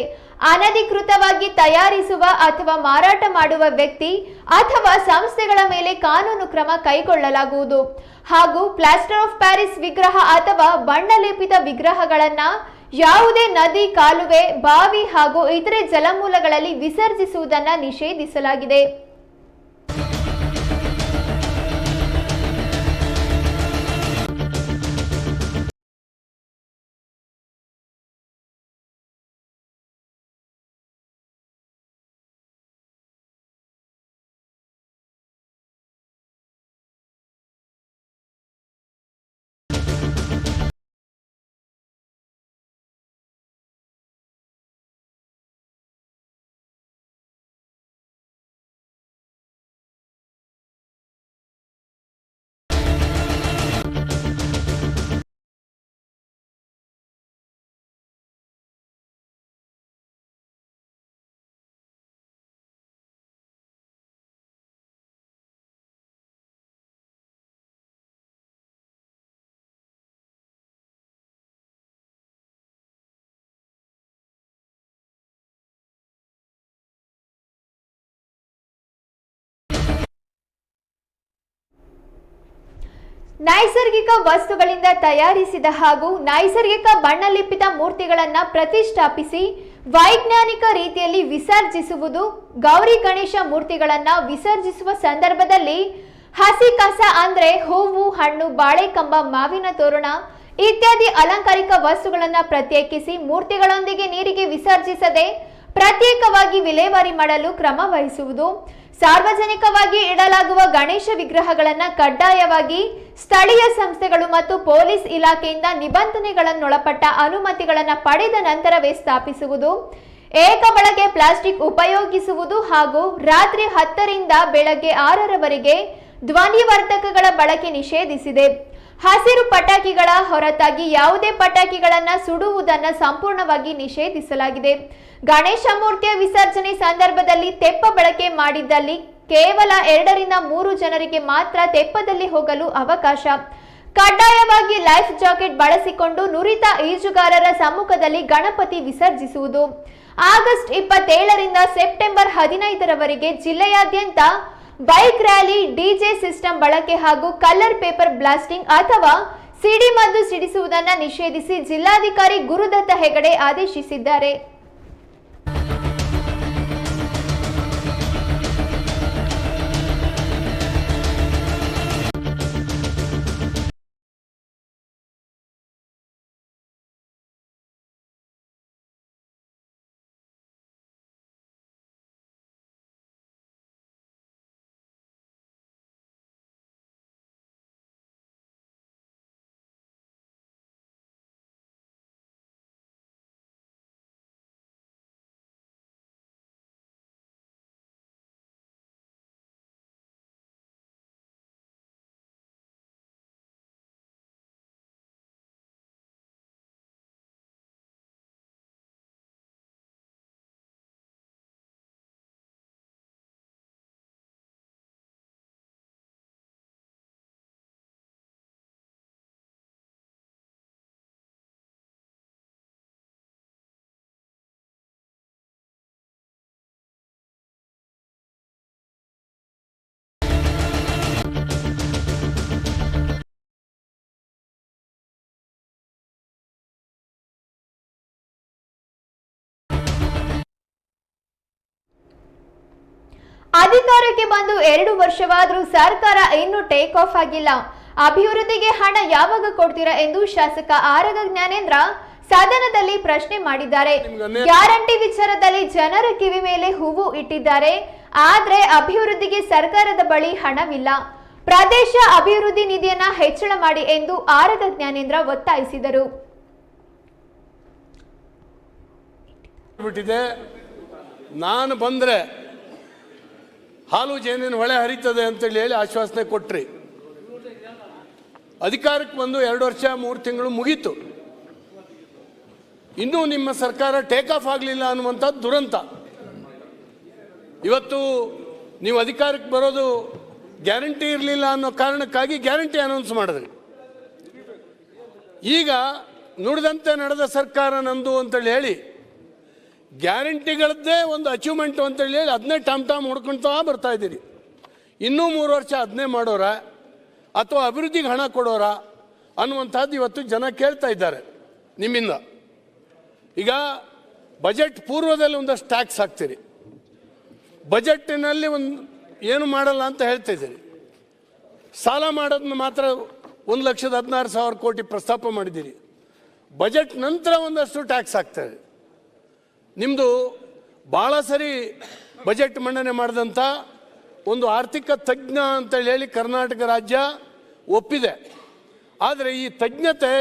Speaker 1: ಅನಧಿಕೃತವಾಗಿ ತಯಾರಿಸುವ ಅಥವಾ ಮಾರಾಟ ಮಾಡುವ ವ್ಯಕ್ತಿ ಅಥವಾ ಸಂಸ್ಥೆಗಳ ಮೇಲೆ ಕಾನೂನು ಕ್ರಮ ಕೈಗೊಳ್ಳಲಾಗುವುದು ಹಾಗೂ ಪ್ಲಾಸ್ಟರ್ ಆಫ್ ಪ್ಯಾರಿಸ್ ವಿಗ್ರಹ ಅಥವಾ ಬಣ್ಣ ಲೇಪಿತ ವಿಗ್ರಹಗಳನ್ನು ಯಾವುದೇ ನದಿ, ಕಾಲುವೆ, ಬಾವಿ ಹಾಗೂ ಇತರೆ ಜಲಮೂಲಗಳಲ್ಲಿ ವಿಸರ್ಜಿಸುವುದನ್ನು ನಿಷೇಧಿಸಲಾಗಿದೆ. ನೈಸರ್ಗಿಕ ವಸ್ತುಗಳಿಂದ ತಯಾರಿಸಿದ ಹಾಗೂ ನೈಸರ್ಗಿಕ ಬಣ್ಣ ಲಿಪಿತ ಮೂರ್ತಿಗಳನ್ನು ಪ್ರತಿಷ್ಠಾಪಿಸಿ ವೈಜ್ಞಾನಿಕ ರೀತಿಯಲ್ಲಿ ವಿಸರ್ಜಿಸುವುದು. ಗೌರಿ ಗಣೇಶ ಮೂರ್ತಿಗಳನ್ನು ವಿಸರ್ಜಿಸುವ ಸಂದರ್ಭದಲ್ಲಿ ಹಸಿ ಕಸ ಅಂದ್ರೆ ಹೂವು, ಹಣ್ಣು, ಬಾಳೆಕಂಬ, ಮಾವಿನ ತೋರಣ ಇತ್ಯಾದಿ ಅಲಂಕಾರಿಕ ವಸ್ತುಗಳನ್ನು ಪ್ರತ್ಯೇಕಿಸಿ ಮೂರ್ತಿಗಳೊಂದಿಗೆ ನೀರಿಗೆ ವಿಸರ್ಜಿಸದೆ ಪ್ರತ್ಯೇಕವಾಗಿ ವಿಲೇವಾರಿ ಮಾಡಲು ಕ್ರಮ ವಹಿಸುವುದು. ಸಾರ್ವಜನಿಕವಾಗಿ ಇಡಲಾಗುವ ಗಣೇಶ ವಿಗ್ರಹಗಳನ್ನು ಕಡ್ಡಾಯವಾಗಿ ಸ್ಥಳೀಯ ಸಂಸ್ಥೆಗಳು ಮತ್ತು ಪೊಲೀಸ್ ಇಲಾಖೆಯಿಂದ ನಿಬಂಧನೆಗಳನ್ನೊಳಪಟ್ಟ ಅನುಮತಿಗಳನ್ನು ಪಡೆದ ನಂತರವೇ ಸ್ಥಾಪಿಸುವುದು. ಏಕ ಬಳಕೆ ಪ್ಲಾಸ್ಟಿಕ್ ಉಪಯೋಗಿಸುವುದು ಹಾಗೂ ರಾತ್ರಿ 10ರಿಂದ ಬೆಳಗ್ಗೆ 6ರವರೆಗೆ ಧ್ವನಿವರ್ಧಕಗಳ ಬಳಕೆ ನಿಷೇಧಿಸಿದೆ. ಹಸಿರು ಪಟಾಕಿಗಳ ಹೊರತಾಗಿ ಯಾವುದೇ ಪಟಾಕಿಗಳನ್ನು ಸುಡುವುದನ್ನು ಸಂಪೂರ್ಣವಾಗಿ ನಿಷೇಧಿಸಲಾಗಿದೆ. ಗಣೇಶ ಮೂರ್ತಿಯ ವಿಸರ್ಜನೆ ಸಂದರ್ಭದಲ್ಲಿ ತೆಪ್ಪ ಬಳಕೆ ಮಾಡಿದ್ದಲ್ಲಿ ಕೇವಲ 2ರಿಂದ 3 ಜನರಿಗೆ ಮಾತ್ರ ತೆಪ್ಪದಲ್ಲಿ ಹೋಗಲು ಅವಕಾಶ. ಕಡ್ಡಾಯವಾಗಿ ಲೈಫ್ ಜಾಕೆಟ್ ಬಳಸಿಕೊಂಡು ನುರಿತ ಈಜುಗಾರರ ಸಮ್ಮುಖದಲ್ಲಿ ಗಣಪತಿ ವಿಸರ್ಜಿಸುವುದು. ಆಗಸ್ಟ್ 27ರಿಂದ ಸೆಪ್ಟೆಂಬರ್ 15ರವರೆಗೆ ಜಿಲ್ಲೆಯಾದ್ಯಂತ ಬೈಕ್ ರ್ಯಾಲಿ, ಡಿಜೆ ಸಿಸ್ಟಮ್ ಬಳಕೆ ಹಾಗೂ ಕಲರ್ ಪೇಪರ್ ಬ್ಲಾಸ್ಟಿಂಗ್ ಅಥವಾ ಸಿಡಿಮದ್ದು ಸಿಡಿಸುವುದನ್ನು ನಿಷೇಧಿಸಿ ಜಿಲ್ಲಾಧಿಕಾರಿ ಗುರುದತ್ತ ಹೆಗಡೆ ಆದೇಶಿಸಿದ್ದಾರೆ. ಅಧಿಕಾರಕ್ಕೆ ಬಂದು 2 ವರ್ಷವಾದರೂ ಸರ್ಕಾರ ಇನ್ನೂ ಟೇಕ್ ಆಫ್ ಆಗಿಲ್ಲ. ಅಭಿವೃದ್ಧಿಗೆ ಹಣ ಯಾವಾಗ ಕೊಡ್ತೀರಾ ಎಂದು ಶಾಸಕ ಆರಗ ಜ್ಞಾನೇಂದ್ರ ಸದನದಲ್ಲಿ ಪ್ರಶ್ನೆ ಮಾಡಿದ್ದಾರೆ. ಗ್ಯಾರಂಟಿ ವಿಚಾರದಲ್ಲಿ ಜನರ ಕಿವಿ ಮೇಲೆ ಹೂವು ಇಟ್ಟಿದ್ದಾರೆ, ಆದ್ರೆ ಅಭಿವೃದ್ಧಿಗೆ ಸರ್ಕಾರದ ಬಳಿ ಹಣವಿಲ್ಲ. ಪ್ರದೇಶ ಅಭಿವೃದ್ಧಿ ನಿಧಿಯನ್ನ ಹೆಚ್ಚಳ ಮಾಡಿ ಎಂದು ಆರಗ ಜ್ಞಾನೇಂದ್ರ ಒತ್ತಾಯಿಸಿದರು.
Speaker 5: ನಾನು ಬಂದ್ರೆ ಹಾಲು ಜೇನಿನ ಹೊಳೆ ಹರಿತದೆ ಅಂತೇಳಿ ಹೇಳಿ ಆಶ್ವಾಸನೆ ಕೊಟ್ರಿ. ಅಧಿಕಾರಕ್ಕೆ ಬಂದು 2 ವರ್ಷ 3 ತಿಂಗಳು ಮುಗೀತು, ಇನ್ನೂ ನಿಮ್ಮ ಸರ್ಕಾರ ಟೇಕ್ ಆಫ್ ಆಗಲಿಲ್ಲ ಅನ್ನುವಂಥದ್ದು ದುರಂತ. ಇವತ್ತು ನೀವು ಅಧಿಕಾರಕ್ಕೆ ಬರೋದು ಗ್ಯಾರಂಟಿ ಇರಲಿಲ್ಲ ಅನ್ನೋ ಕಾರಣಕ್ಕಾಗಿ ಗ್ಯಾರಂಟಿ ಅನೌನ್ಸ್ ಮಾಡಿದ್ರಿ. ಈಗ ನುಡಿದಂತೆ ನಡೆದ ಸರ್ಕಾರ ನಂದು ಅಂತೇಳಿ ಹೇಳಿ ಗ್ಯಾರಂಟಿಗಳದ್ದೇ ಒಂದು ಅಚೀವ್ಮೆಂಟ್ ಅಂತೇಳಿ ಹೇಳಿ ಅದನ್ನೇ ಟಾಮ್ ಹೊಡ್ಕೊಳ್ತಾ ಬರ್ತಾ ಇದ್ದೀರಿ. ಇನ್ನೂ 3 ವರ್ಷ ಅದನ್ನೇ ಮಾಡೋರ ಅಥವಾ ಅಭಿವೃದ್ಧಿಗೆ ಹಣ ಕೊಡೋರ ಅನ್ನುವಂಥದ್ದು ಇವತ್ತು ಜನ ಕೇಳ್ತಾ ಇದ್ದಾರೆ ನಿಮ್ಮಿಂದ. ಈಗ ಬಜೆಟ್ ಪೂರ್ವದಲ್ಲಿ ಒಂದಷ್ಟು ಟ್ಯಾಕ್ಸ್ ಹಾಕ್ತೀರಿ, ಬಜೆಟ್ಟಿನಲ್ಲಿ ಏನು ಮಾಡಲ್ಲ ಅಂತ ಹೇಳ್ತಾ ಇದ್ದೀರಿ. ಸಾಲ ಮಾಡೋದನ್ನ ಮಾತ್ರ 1,16,000 ಕೋಟಿ ಪ್ರಸ್ತಾಪ ಮಾಡಿದ್ದೀರಿ. ಬಜೆಟ್ ನಂತರ ಒಂದಷ್ಟು ಟ್ಯಾಕ್ಸ್ ಹಾಕ್ತಾರೆ. ನಿಮ್ಮದು ಭಾಳ ಸರಿ ಬಜೆಟ್ ಮಂಡನೆ ಮಾಡಿದಂಥ ಒಂದು ಆರ್ಥಿಕ ತಜ್ಞ ಅಂತೇಳಿ ಹೇಳಿ ಕರ್ನಾಟಕ ರಾಜ್ಯ ಒಪ್ಪಿದೆ. ಆದರೆ ಈ ತಜ್ಞತೆ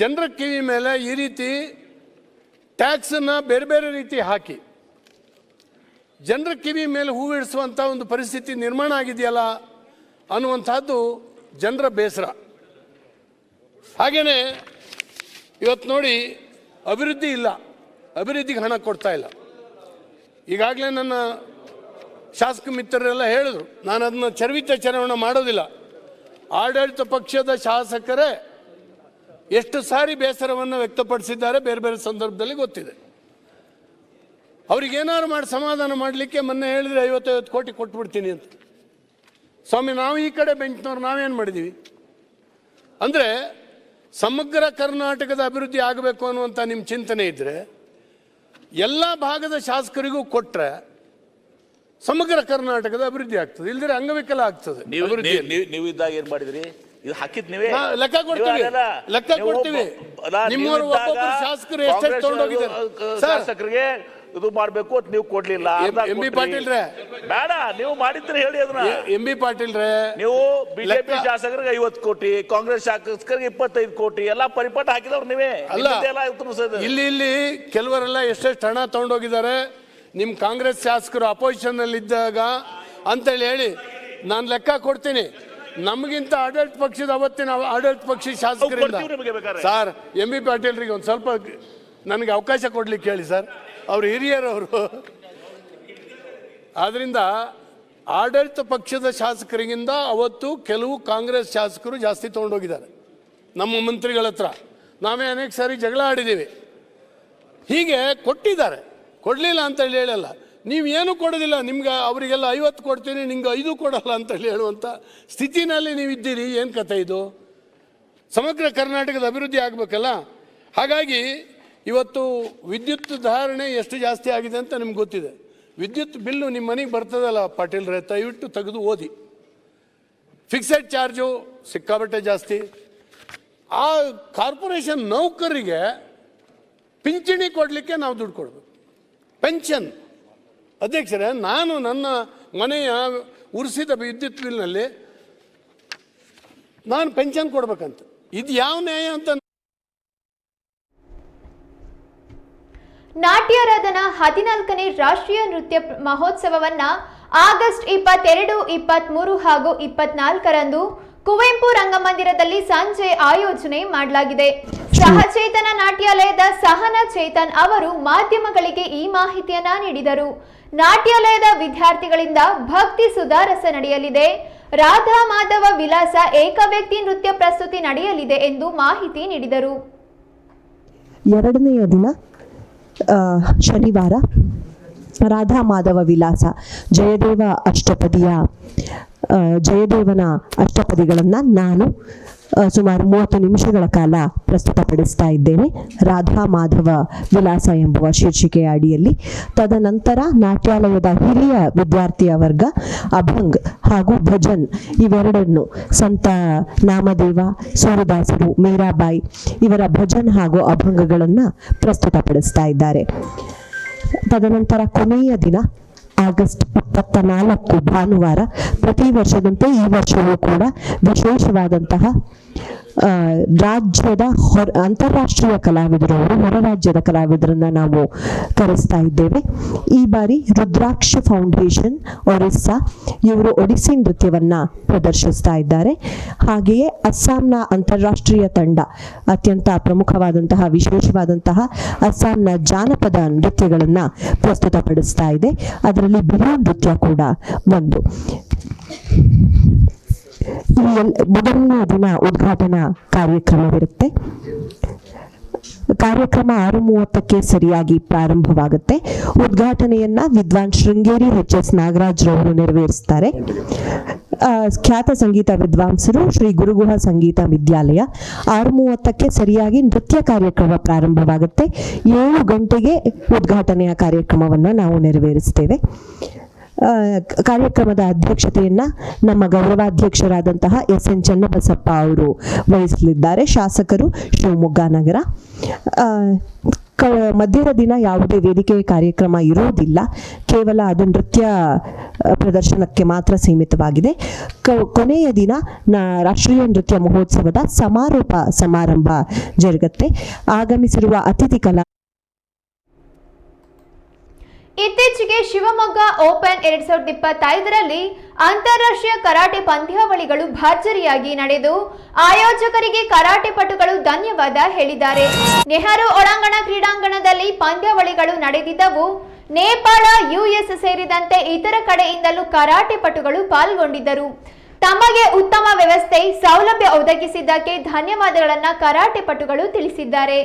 Speaker 5: ಜನರ ಕಿವಿ ಮೇಲೆ ಈ ರೀತಿ ಟ್ಯಾಕ್ಸನ್ನು ಬೇರೆ ಬೇರೆ ರೀತಿ ಹಾಕಿ ಜನರ ಕಿವಿ ಮೇಲೆ ಹೂವಿಡಿಸುವಂಥ ಒಂದು ಪರಿಸ್ಥಿತಿ ನಿರ್ಮಾಣ ಆಗಿದೆಯಲ್ಲ ಅನ್ನುವಂಥದ್ದು ಜನರ ಬೇಸರ. ಹಾಗೆಯೇ ಇವತ್ತು ನೋಡಿ ಅಭಿವೃದ್ಧಿ ಇಲ್ಲ, ಅಭಿವೃದ್ಧಿಗೆ ಹಣ ಕೊಡ್ತಾ ಇಲ್ಲ. ಈಗಾಗಲೇ ನನ್ನ ಶಾಸಕ ಮಿತ್ರರೆಲ್ಲ ಹೇಳಿದ್ರು, ನಾನು ಅದನ್ನು ಚರ್ವಣ ಮಾಡೋದಿಲ್ಲ. ಆಡಳಿತ ಪಕ್ಷದ ಶಾಸಕರೇ ಎಷ್ಟು ಸಾರಿ ಬೇಸರವನ್ನು ವ್ಯಕ್ತಪಡಿಸಿದ್ದಾರೆ ಬೇರೆ ಬೇರೆ ಸಂದರ್ಭದಲ್ಲಿ ಗೊತ್ತಿದೆ. ಅವ್ರಿಗೇನಾದ್ರು ಮಾಡಿ ಸಮಾಧಾನ ಮಾಡಲಿಕ್ಕೆ ಮೊನ್ನೆ ಹೇಳಿದ್ರೆ 50 ಕೋಟಿ ಕೊಟ್ಬಿಡ್ತೀನಿ ಅಂತ. ಸ್ವಾಮಿ, ನಾವು ಈ ಕಡೆ ಬೆಂಚ್ನವ್ರು ನಾವೇನು ಮಾಡಿದ್ದೀವಿ? ಅಂದರೆ ಸಮಗ್ರ ಕರ್ನಾಟಕದ ಅಭಿವೃದ್ಧಿ ಆಗಬೇಕು ಅನ್ನುವಂಥ ನಿಮ್ಮ ಚಿಂತನೆ ಇದ್ದರೆ ಎಲ್ಲ ಭಾಗದ ಶಾಸಕರಿಗೂ ಕೊಟ್ಟರೆ ಸಮಗ್ರ ಕರ್ನಾಟಕದ ಅಭಿವೃದ್ಧಿ ಆಗ್ತದೆ, ಇಲ್ದಿರ ಅಂಗವಿಕಲ ಆಗ್ತದೆ.
Speaker 6: ನೀವು ಇದ್ದಾಗ ಏನ್ ಮಾಡಿದ್ರಿ? ಇದು ಹಾಕಿದ್ ನೀವೇ.
Speaker 5: ಲೆಕ್ಕ ಕೊಡ್ತೀವಿ. ನಿಮ್ಮವರು ಒಬ್ಬೊಬ್ಬರು ಶಾಸಕರು ಎಷ್ಟೆಷ್ಟು ತಗೊಂಡೋಗಿದ್ದಾರೆ
Speaker 6: ಶಾಸಕರಿಗೆ ಇದು ಮಾಡ್ಬೇಕು ಅಂತ ನೀವು ಕೊಡ್ಲಿಲ್ಲ.
Speaker 5: ಎಂ ಬಿ ಪಾಟೀಲ್ರೆ
Speaker 6: ಬೇಡ, ನೀವು ಮಾಡಿದ್ರೆ ಹೇಳಿ ಅದನ್ನ.
Speaker 5: ಎಂ ಬಿ ಪಾಟೀಲ್ರೆ
Speaker 6: ನೀವು ಬಿಜೆಪಿ ಶಾಸಕರಿಗೆ 50 ಕೋಟಿ, ಕಾಂಗ್ರೆಸ್ ಶಾಸಕರಿಗೆ 25 ಕೋಟಿ ಎಲ್ಲ ಪರಿಪಾಠ ಹಾಕಿದವ್ರು ನೀವೇ.
Speaker 5: ಇಲ್ಲಿ ಕೆಲವರೆಲ್ಲ ಎಷ್ಟೆಷ್ಟು ಹಣ ತಗೊಂಡೋಗಿದ್ದಾರೆ ನಿಮ್ ಕಾಂಗ್ರೆಸ್ ಶಾಸಕರು ಅಪೋಸಿಷನ್ ಅಲ್ಲಿ ಇದ್ದಾಗ ಅಂತೇಳಿ ಹೇಳಿ ನಾನು ಲೆಕ್ಕ ಕೊಡ್ತೀನಿ. ನಮಗಿಂತ ಆಡಳಿತ ಪಕ್ಷದ ಅವತ್ತಿನ ಆಡಳಿತ ಪಕ್ಷ ಶಾಸಕರಿಂದ ಸರ್ ಎಂ ಬಿ ಪಾಟೀಲ್ರಿಗೆ ಒಂದು ಸ್ವಲ್ಪ ನನಗೆ ಅವಕಾಶ ಕೊಡ್ಲಿಕ್ಕೆ ಹೇಳಿ ಸರ್, ಅವರು ಹಿರಿಯರವರು. ಆದ್ರಿಂದ ಆಡಳಿತ ಪಕ್ಷದ ಶಾಸಕರಿಗಿಂತ ಅವತ್ತು ಕೆಲವು ಕಾಂಗ್ರೆಸ್ ಶಾಸಕರು ಜಾಸ್ತಿ ತಗೊಂಡೋಗಿದ್ದಾರೆ ನಮ್ಮ ಮಂತ್ರಿಗಳ ಹತ್ರ. ನಾವೇ ಅನೇಕ ಸಾರಿ ಜಗಳ ಆಡಿದ್ದೀವಿ. ಹೀಗೆ ಕೊಟ್ಟಿದ್ದಾರೆ, ಕೊಡಲಿಲ್ಲ ಅಂತೇಳಿ ಹೇಳಲ್ಲ. ನೀವೇನು ಕೊಡೋದಿಲ್ಲ, ನಿಮ್ಗೆ ಅವರಿಗೆಲ್ಲ 50 ಕೊಡ್ತೀನಿ, ನಿಮ್ಗೆ 5 ಕೊಡಲ್ಲ ಅಂತೇಳಿ ಹೇಳುವಂಥ ಸ್ಥಿತಿನಲ್ಲಿ ನೀವಿದ್ದೀರಿ. ಏನು ಕಥೆ ಇದು? ಸಮಗ್ರ ಕರ್ನಾಟಕದ ಅಭಿವೃದ್ಧಿ ಆಗಬೇಕಲ್ಲ. ಹಾಗಾಗಿ ಇವತ್ತು ವಿದ್ಯುತ್ ಧಾರಣೆ ಎಷ್ಟು ಜಾಸ್ತಿ ಆಗಿದೆ ಅಂತ ನಿಮ್ಗೆ ಗೊತ್ತಿದೆ. ವಿದ್ಯುತ್ ಬಿಲ್ಲು ನಿಮ್ಮ ಮನೆಗೆ ಬರ್ತದಲ್ಲ ಪಾಟೀಲ್ರೆ, ದಯವಿಟ್ಟು ತೆಗೆದು ಓದಿ. ಫಿಕ್ಸೆಡ್ ಚಾರ್ಜು ಸಿಕ್ಕಾಬಟ್ಟೆ ಜಾಸ್ತಿ. ಆ ಕಾರ್ಪೊರೇಷನ್ ನೌಕರರಿಗೆ ಪಿಂಚಣಿ ಕೊಡಲಿಕ್ಕೆ ನಾವು ದುಡ್ಡು ಕೊಡಬೇಕು. ಪೆನ್ಷನ್ ಅಧ್ಯಕ್ಷರೇ, ನಾನು ನನ್ನ ಮನೆಯ ಉರಿಸಿದ ವಿದ್ಯುತ್ ಬಿಲ್ನಲ್ಲಿ ನಾನು ಪೆನ್ಷನ್ ಕೊಡ್ಬೇಕಂತ, ಇದು ಯಾವ ನ್ಯಾಯ ಅಂತ.
Speaker 1: ನಾಟ್ಯಾರಾಧನಾ 14ನೇ ರಾಷ್ಟ್ರೀಯ ನೃತ್ಯ ಮಹೋತ್ಸವವನ್ನ ಆಗಸ್ಟ್ 22, 23 ಹಾಗೂ 24ರಂದು ಕುವೆಂಪು ರಂಗಮಂದಿರದಲ್ಲಿ ಸಂಜೆ ಆಯೋಜನೆ ಮಾಡಲಾಗಿದೆ. ಸಹಚೇತನ ನಾಟ್ಯಾಲಯದ ಸಹನಾ ಚೇತನ್ ಅವರು ಮಾಧ್ಯಮಗಳಿಗೆ ಈ ಮಾಹಿತಿಯನ್ನ ನೀಡಿದರು. ನಾಟ್ಯಾಲಯದ ವಿದ್ಯಾರ್ಥಿಗಳಿಂದ ಭಕ್ತಿ ಸುಧಾರಸ ನಡೆಯಲಿದೆ. ರಾಧಾ ಮಾಧವ ವಿಲಾಸ ಏಕವ್ಯಕ್ತಿ ನೃತ್ಯ ಪ್ರಸ್ತುತಿ ನಡೆಯಲಿದೆ ಎಂದು ಮಾಹಿತಿ ನೀಡಿದರು.
Speaker 7: ಎರಡನೆಯ ದಿನ ಶನಿವಾರ ರಾಧಾ ಮಾಧವ ವಿಲಾಸ ಜಯದೇವನ ಅಷ್ಟಪದಿಗಳನ್ನು ನಾನು ಸುಮಾರು 30 ನಿಮಿಷಗಳ ಕಾಲ ಪ್ರಸ್ತುತಪಡಿಸ್ತಾ ಇದ್ದೇನೆ, ರಾಧಾ ಮಾಧವ ವಿಲಾಸ ಎಂಬುವ ಶೀರ್ಷಿಕೆಯ ಅಡಿಯಲ್ಲಿ. ತದನಂತರ ನಾಟ್ಯಾಲಯದ ಹಿರಿಯ ವಿದ್ಯಾರ್ಥಿಯ ವರ್ಗ ಅಭಂಗ್ ಹಾಗೂ ಭಜನ್ ಇವೆರಡನ್ನು ಸಂತ ನಾಮದೇವ, ಸೂರದಾಸರು, ಮೀರಾಬಾಯಿ ಇವರ ಭಜನ್ ಹಾಗೂ ಅಭಂಗಗಳನ್ನು ಪ್ರಸ್ತುತಪಡಿಸ್ತಾ ಇದ್ದಾರೆ. ತದನಂತರ ಕೊನೆಯ ದಿನ ಆಗಸ್ಟ್ 24 ಭಾನುವಾರ, ಪ್ರತಿ ವರ್ಷದಂತೆ ಈ ವರ್ಷವೂ ಕೂಡ ವಿಶೇಷವಾದಂತಹ ರಾಜ್ಯದ ಅಂತಾರಾಷ್ಟ್ರೀಯ ಕಲಾವಿದರವರು, ಹೊರ ರಾಜ್ಯದ ಕಲಾವಿದರನ್ನ ನಾವು ಕರೆಸ್ತಾ ಇದ್ದೇವೆ. ಈ ಬಾರಿ ರುದ್ರಾಕ್ಷ ಫೌಂಡೇಶನ್ ಒರಿಸ್ಸಾ ಇವರು ಒಡಿಸ್ಸಿ ನೃತ್ಯವನ್ನ ಪ್ರದರ್ಶಿಸ್ತಾ ಇದ್ದಾರೆ. ಹಾಗೆಯೇ ಅಸ್ಸಾಂನ ಅಂತಾರಾಷ್ಟ್ರೀಯ ತಂಡ ಅತ್ಯಂತ ಪ್ರಮುಖವಾದಂತಹ ವಿಶೇಷವಾದಂತಹ ಅಸ್ಸಾಂನ ಜಾನಪದ ನೃತ್ಯಗಳನ್ನ ಪ್ರಸ್ತುತಪಡಿಸ್ತಾ ಇದೆ. ಅದರಲ್ಲಿ ಬಿಹು ನೃತ್ಯ ಕೂಡ ಒಂದು. ಮೊದಲನೇ ದಿನ ಉದ್ಘಾಟನಾ ಕಾರ್ಯಕ್ರಮವಿರುತ್ತೆ. ಕಾರ್ಯಕ್ರಮ 6:30ಕ್ಕೆ ಸರಿಯಾಗಿ ಪ್ರಾರಂಭವಾಗುತ್ತೆ. ಉದ್ಘಾಟನೆಯನ್ನ ವಿದ್ವಾನ್ ಶೃಂಗೇರಿ ಎಚ್.ಎಸ್. ನಾಗರಾಜ್ ರವರು ನೆರವೇರಿಸ್ತಾರೆ. ಖ್ಯಾತ ಸಂಗೀತ ವಿದ್ವಾಂಸರು ಶ್ರೀ ಗುರುಗುಹ ಸಂಗೀತ ವಿದ್ಯಾಲಯ. 6:30ಕ್ಕೆ ಸರಿಯಾಗಿ ನೃತ್ಯ ಕಾರ್ಯಕ್ರಮ ಪ್ರಾರಂಭವಾಗುತ್ತೆ. 7 ಗಂಟೆಗೆ ಉದ್ಘಾಟನೆಯ ಕಾರ್ಯಕ್ರಮವನ್ನು ನಾವು ನೆರವೇರಿಸ್ತೇವೆ. ಕಾರ್ಯಕ್ರಮದ ಅಧ್ಯಕ್ಷತೆಯನ್ನ ನಮ್ಮ ಗೌರವಾಧ್ಯಕ್ಷರಾದಂತಹ ಎಸ್.ಎನ್. ಚನ್ನಬಸಪ್ಪ ಅವರು ವಹಿಸಲಿದ್ದಾರೆ. ಶಾಸಕರು ಶಿವಮೊಗ್ಗ ನಗರ. ಮಧ್ಯದ ದಿನ ಯಾವುದೇ ವೇದಿಕೆ ಕಾರ್ಯಕ್ರಮ ಇರುವುದಿಲ್ಲ, ಕೇವಲ ಅದು ನೃತ್ಯ ಪ್ರದರ್ಶನಕ್ಕೆ ಮಾತ್ರ ಸೀಮಿತವಾಗಿದೆ. ಕೊನೆಯ ದಿನ ರಾಷ್ಟ್ರೀಯ ನೃತ್ಯ ಮಹೋತ್ಸವದ ಸಮಾರೋಪ ಸಮಾರಂಭ ಜರುಗುತ್ತೆ. ಆಗಮಿಸಿರುವ ಅತಿಥಿ ಕಲಾ
Speaker 1: ಇತ್ತೀಚೆಗೆ ಶಿವಮೊಗ್ಗ ಓಪನ್ 2025ರಲ್ಲಿ ಅಂತಾರಾಷ್ಟ್ರೀಯ ಕರಾಟೆ ಪಂದ್ಯಾವಳಿಗಳು ಭರ್ಜರಿಯಾಗಿ ನಡೆದು ಆಯೋಜಕರಿಗೆ ಕರಾಟೆ ಪಟುಗಳು ಧನ್ಯವಾದ ಹೇಳಿದ್ದಾರೆ. ನೆಹರು ಒಳಾಂಗಣ ಕ್ರೀಡಾಂಗಣದಲ್ಲಿ ಪಂದ್ಯಾವಳಿಗಳು ನಡೆದಿದ್ದವು. ನೇಪಾಳ, ಯುಎಸ್ ಸೇರಿದಂತೆ ಇತರ ಕಡೆಯಿಂದಲೂ ಕರಾಟೆ ಪಟುಗಳು ಪಾಲ್ಗೊಂಡಿದ್ದರು. ತಮಗೆ ಉತ್ತಮ ವ್ಯವಸ್ಥೆ, ಸೌಲಭ್ಯ ಒದಗಿಸಿದ್ದಕ್ಕೆ ಧನ್ಯವಾದಗಳನ್ನು ಕರಾಟೆ ಪಟುಗಳು ತಿಳಿಸಿದ್ದಾರೆ.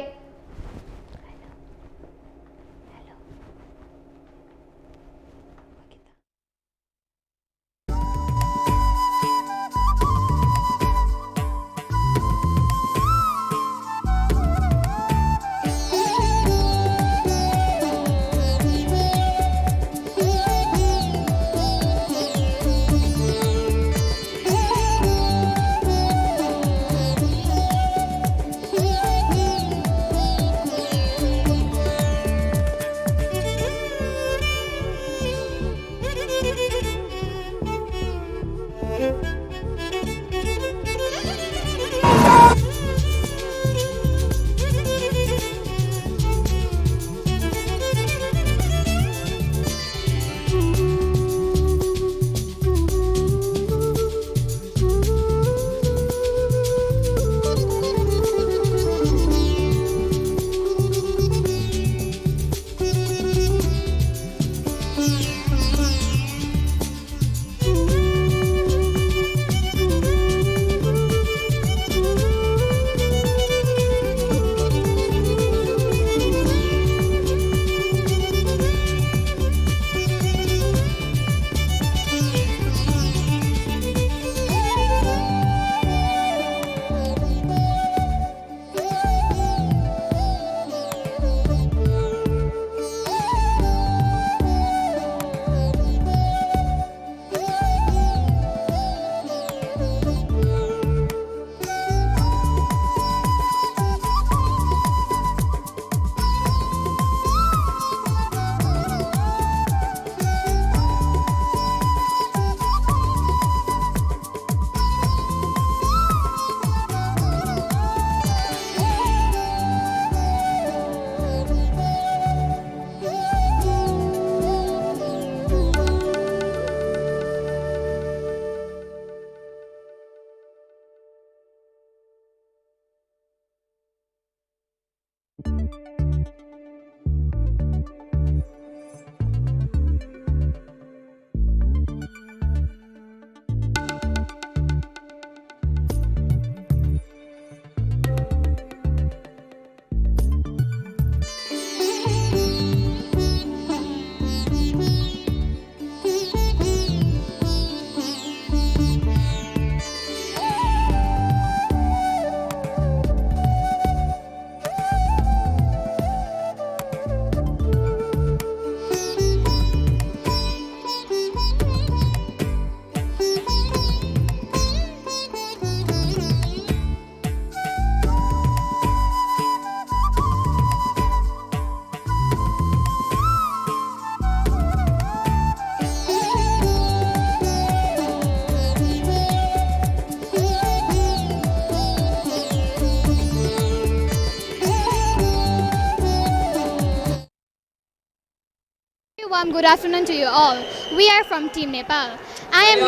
Speaker 8: warm good afternoon to you all. We are from Team Nepal. I am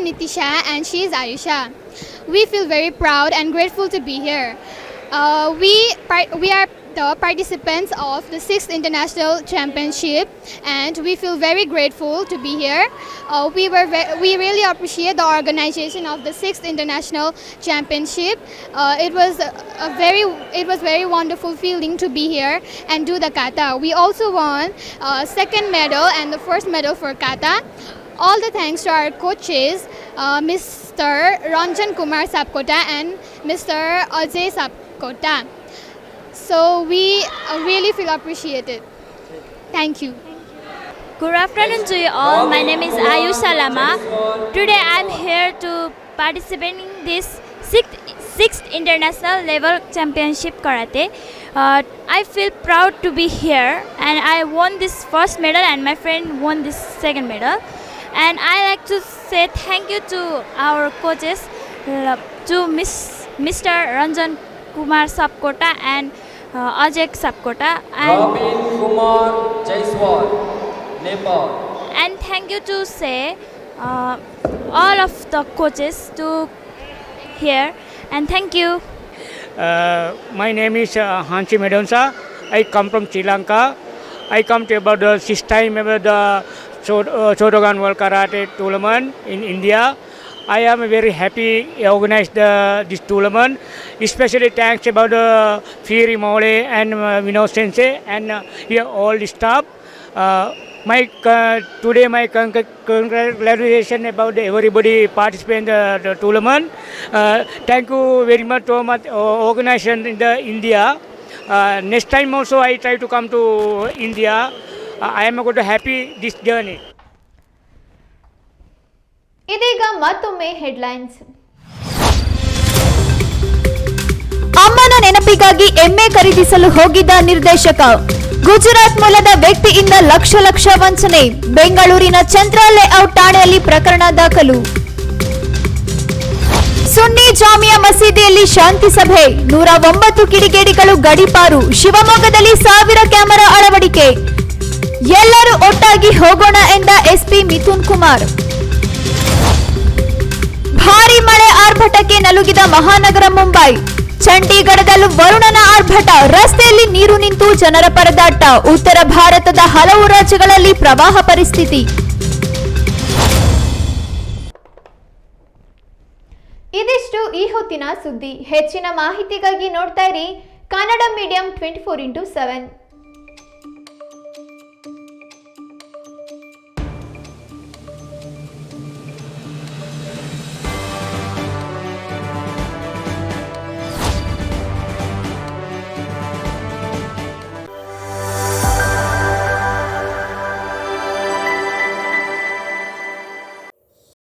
Speaker 8: Nitisha and she is Ayusha. We feel very proud and grateful to be here. We are the participants of the 6th International Championship and we feel very grateful to be here. We really appreciate the organization of the 6th International Championship. It was very wonderful feeling to be here and do the kata. We also won second medal and the first medal for kata. All the thanks to our coaches, Mr. Ranjan Kumar Sapkota and Mr. Ajay Sapkota. So we really feel appreciated. Thank you.
Speaker 9: Good afternoon to you all. My name is Ayusha Lama. Today I am here to participate in this 6th International Level Championship Karate. I feel proud to be here and I won this first medal and my friend won this second medal. And I like to say thank you to our coaches, to Mr. Ranjan Kumar Sapkota and Ajay Sapkota and
Speaker 3: Robin Kumar Jaiswal, Nepal.
Speaker 9: And thank you to say all of the coaches to here and thank you.
Speaker 10: My name is Hansi Medonsa. I come from Sri Lanka. I come to about the 6th time about the Shotokan World Karate Tournament in India. I am very happy organized this tournament. Especially thanks about Firi Mole and Vinod Sensei and here all the staff. Today my congratulations about everybody participating in the tournament. Thank you very much to my organization in the India. Next time also I try to come to India. I am going to happy this journey.
Speaker 1: ಇದೀಗ ಮತ್ತೊಮ್ಮೆ headlines.
Speaker 2: ಅಮ್ಮನ ನೆನಪಿಗಾಗಿ ಎಮ್ಮೆ ಖರೀದಿಸಲು ಹೋಗಿದ್ದ ನಿರ್ದೇಶಕ, ಗುಜರಾತ್ ಮೂಲದ ವ್ಯಕ್ತಿಯಿಂದ ಲಕ್ಷ ವಂಚನೆ, ಬೆಂಗಳೂರಿನ ಚಂದ್ರ ಲೇಔಟ್ ಠಾಣೆಯಲ್ಲಿ ಪ್ರಕರಣ ದಾಖಲು. ಸುನ್ನಿ ಜಾಮಿಯಾ ಮಸೀದಿಯಲ್ಲಿ ಶಾಂತಿ ಸಭೆ, 109 ಕಿಡಿಗೇಡಿಗಳು ಗಡೀಪಾರು, ಶಿವಮೊಗ್ಗದಲ್ಲಿ 1000 ಕ್ಯಾಮೆರಾ ಅಳವಡಿಕೆ. ಎಲ್ಲರೂ ಒಟ್ಟಾಗಿ ಹೋಗೋಣ ಎಂದ ಎಸ್ಪಿ ಮಿಥುನ್ ಕುಮಾರ್. ಭಾರೀ ಮಳೆ ಆರ್ಭಟಕ್ಕೆ ನಲುಗಿದ ಮಹಾನಗರ ಮುಂಬೈ, ಚಂಡೀಗಢದಲ್ಲೂ ವರುಣನ ಆರ್ಭಟ, ರಸ್ತೆಯಲ್ಲಿ ನೀರು ನಿಂತು ಜನರ ಪರದಾಟ. ಉತ್ತರ ಭಾರತದ ಹಲವು ರಾಜ್ಯಗಳಲ್ಲಿ ಪ್ರವಾಹ ಪರಿಸ್ಥಿತಿ.
Speaker 1: ಇದಿಷ್ಟು ಈ ಹೊತ್ತಿನ ಸುದ್ದಿ. ಹೆಚ್ಚಿನ ಮಾಹಿತಿಗಾಗಿ ನೋಡ್ತಾ ಇರಿ ಕನ್ನಡ ಮೀಡಿಯಂ 24x7.